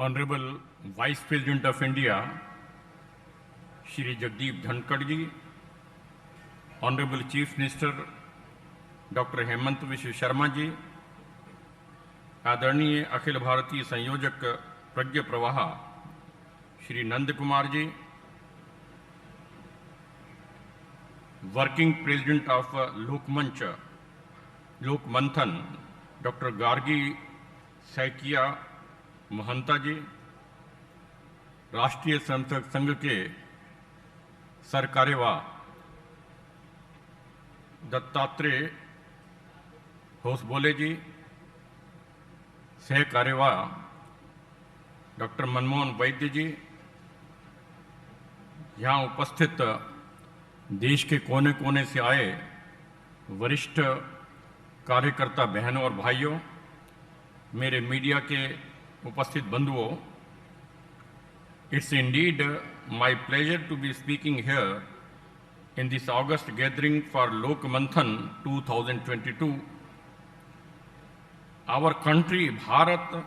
Honorable Vice President of India, Shri Jagdish Mukhi, Honorable Chief Minister, Dr. Hemant विश्व शर्मा जी, आदरणीय अखिल भारतीय संयोजक प्रज्ञ प्रवाह Shri Nand Kumar ji, working president of Lokmanthan doctor Gargi Saikia Mahanta ji, Rashtriya Swayamsevak Sangh के सरकार्यवाह दत्तात्रेय होसबोले जी, सहकार्यवाह डॉक्टर मनमोहन वैद्य जी, यहाँ उपस्थित देश के कोने कोने से आए वरिष्ठ कार्यकर्ता बहनों और भाइयों, मेरे मीडिया के उपस्थित बंधुओं, it's indeed my pleasure to be speaking here in this August gathering for Lokmanthan 2022. Our country, Bharat,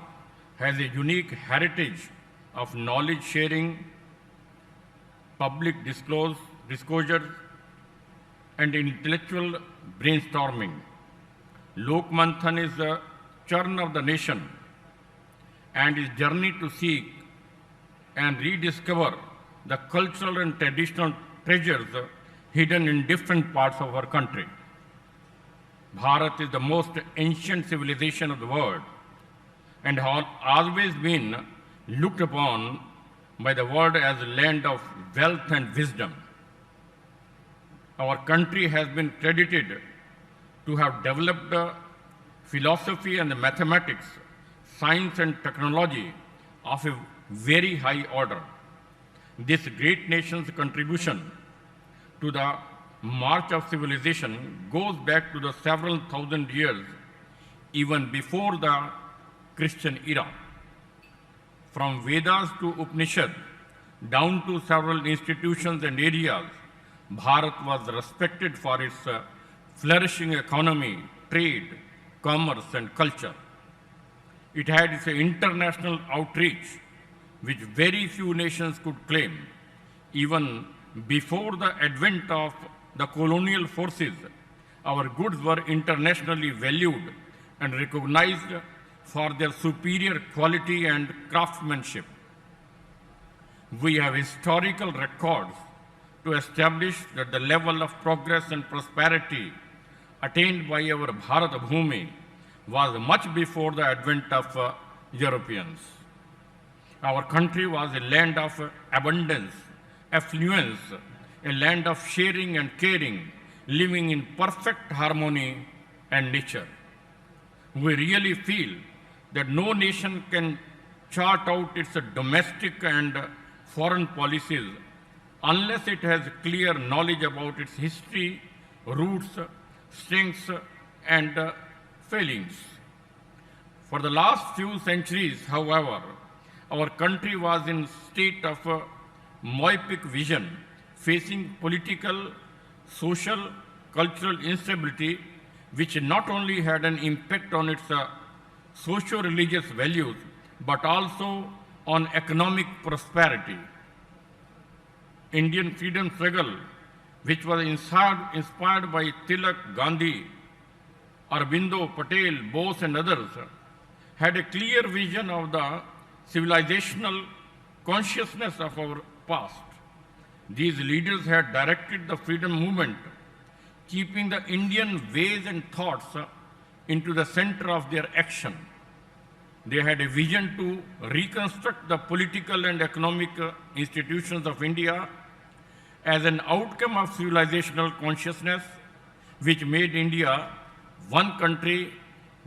has a unique heritage of knowledge sharing, public disclosure, and intellectual brainstorming. Lokmanthan is the churn of the nation and his journey to seek and rediscover the cultural and traditional treasures hidden in different parts of our country. Bharat is the most ancient civilization of the world and has always been looked upon by the world as a land of wealth and wisdom. Our country has been credited to have developed philosophy and mathematics, science and technology of a very high order. This great nation's contribution to the march of civilization goes back to the several thousand years, even before the Christian era. From Vedas to Upanishads, down to several institutions and areas, Bharat was respected for its flourishing economy, trade, commerce and culture. It had its international outreach, which very few nations could claim. Even before the advent of the colonial forces, our goods were internationally valued and recognized for their superior quality and craftsmanship. We have historical records to establish that the level of progress and prosperity attained by our Bharat Bhumi was much before the advent of Europeans. Our country was a land of abundance, affluence, a land of sharing and caring, living in perfect harmony and nature. We really feel that no nation can chart out its domestic and foreign policies unless it has clear knowledge about its history, roots, strengths, and failings. For the last few centuries, however, our country was in state of myopic vision, facing political, social, cultural instability, which not only had an impact on its socio-religious values, but also on economic prosperity. Indian freedom struggle, which was inspired by Tilak, Gandhi, Aurobindo, Patel, Bose and others, had a clear vision of the civilizational consciousness of our past. These leaders had directed the freedom movement, keeping the Indian ways and thoughts into the center of their action. They had a vision to reconstruct the political and economic institutions of India as an outcome of civilizational consciousness, which made India one country,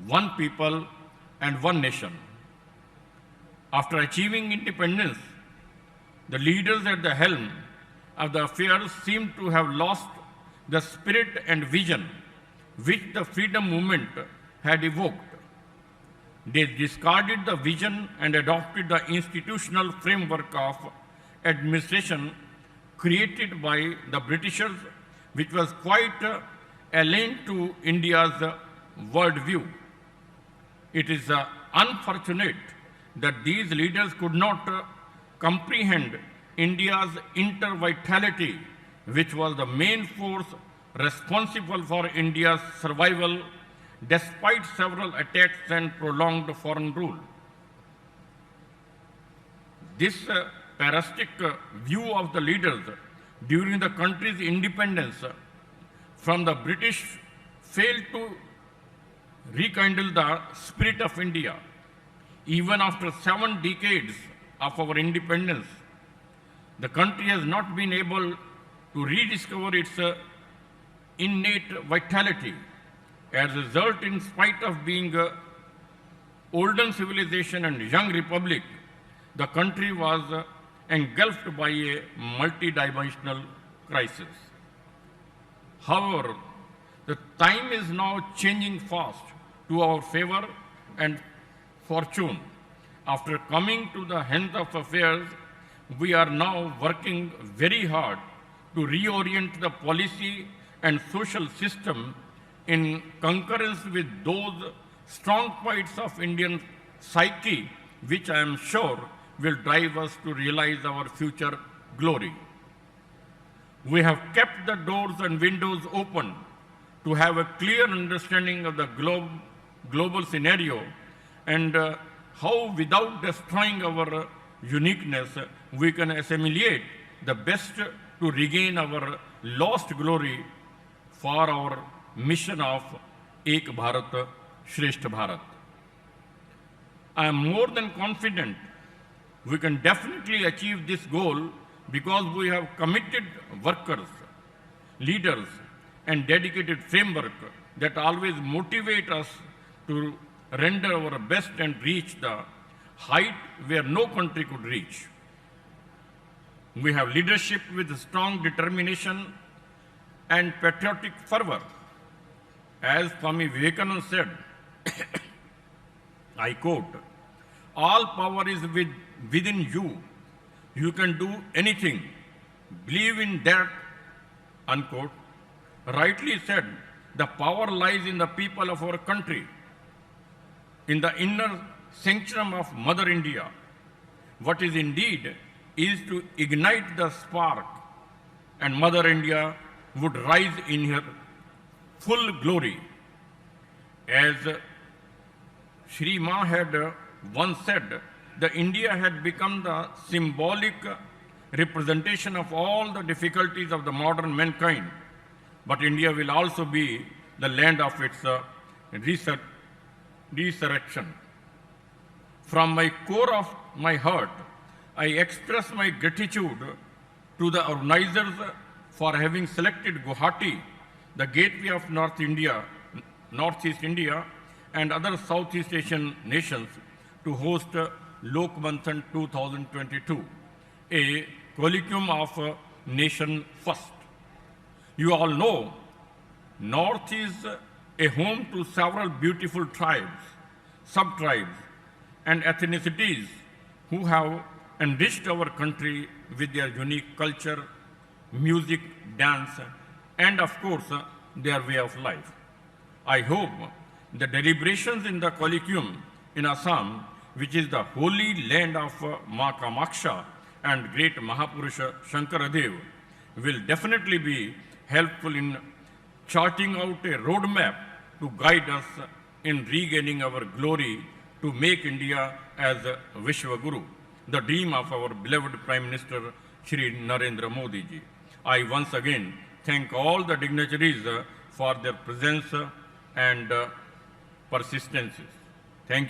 one people, and one nation. After achieving independence, the leaders at the helm of the affairs seem to have lost the spirit and vision which the freedom movement had evoked. They discarded the vision and adopted the institutional framework of administration created by the Britishers, which was quite alien to India's worldview. It is unfortunate that these leaders could not comprehend India's inner vitality, which was the main force responsible for India's survival despite several attacks and prolonged foreign rule. This parasitic view of the leaders during the country's independence from the British failed to rekindle the spirit of India. Even after 7 decades of our independence, the country has not been able to rediscover its innate vitality. As a result, in spite of being an olden civilization and young republic, the country was engulfed by a multidimensional crisis. However, the time is now changing fast to our favor and fortune. After coming to the end of affairs, we are now working very hard to reorient the policy and social system in concurrence with those strong points of Indian psyche, which I am sure will drive us to realize our future glory. We have kept the doors and windows open to have a clear understanding of the global scenario and how, without destroying our uniqueness, we can assimilate the best to regain our lost glory for our mission of Ek Bharat, Shrestha Bharat. I am more than confident we can definitely achieve this goal because we have committed workers, leaders, and dedicated framework that always motivate us to render our best and reach the height where no country could reach. We have leadership with strong determination and patriotic fervor. As Swami Vivekananda said, I quote, "All power is within you. You can do anything. Believe in that," unquote. Rightly said, the power lies in the people of our country, in the inner sanctum of Mother India. What is indeed is to ignite the spark, and Mother India would rise in her full glory. As Shri Ma had once said, the India had become the symbolic representation of all the difficulties of the modern mankind, but India will also be the land of its resurrection. From my core of my heart, I express my gratitude to the organizers for having selected Guwahati, the gateway of Northeast India, and other Southeast Asian nations to host Lokmanthan 2022, a colloquium of nation first. You all know, North is a home to several beautiful tribes, sub-tribes, and ethnicities who have enriched our country with their unique culture, music, dance, and of course, their way of life. I hope the deliberations in the colloquium in Assam, which is the holy land of Ma Kamaksha and great Mahapurusha Shankaradev, will definitely be helpful in charting out a roadmap to guide us in regaining our glory to make India as a Viswaguru, the dream of our beloved Prime Minister Shri Narendra Modi ji. I once again thank all the dignitaries for their presence and persistences.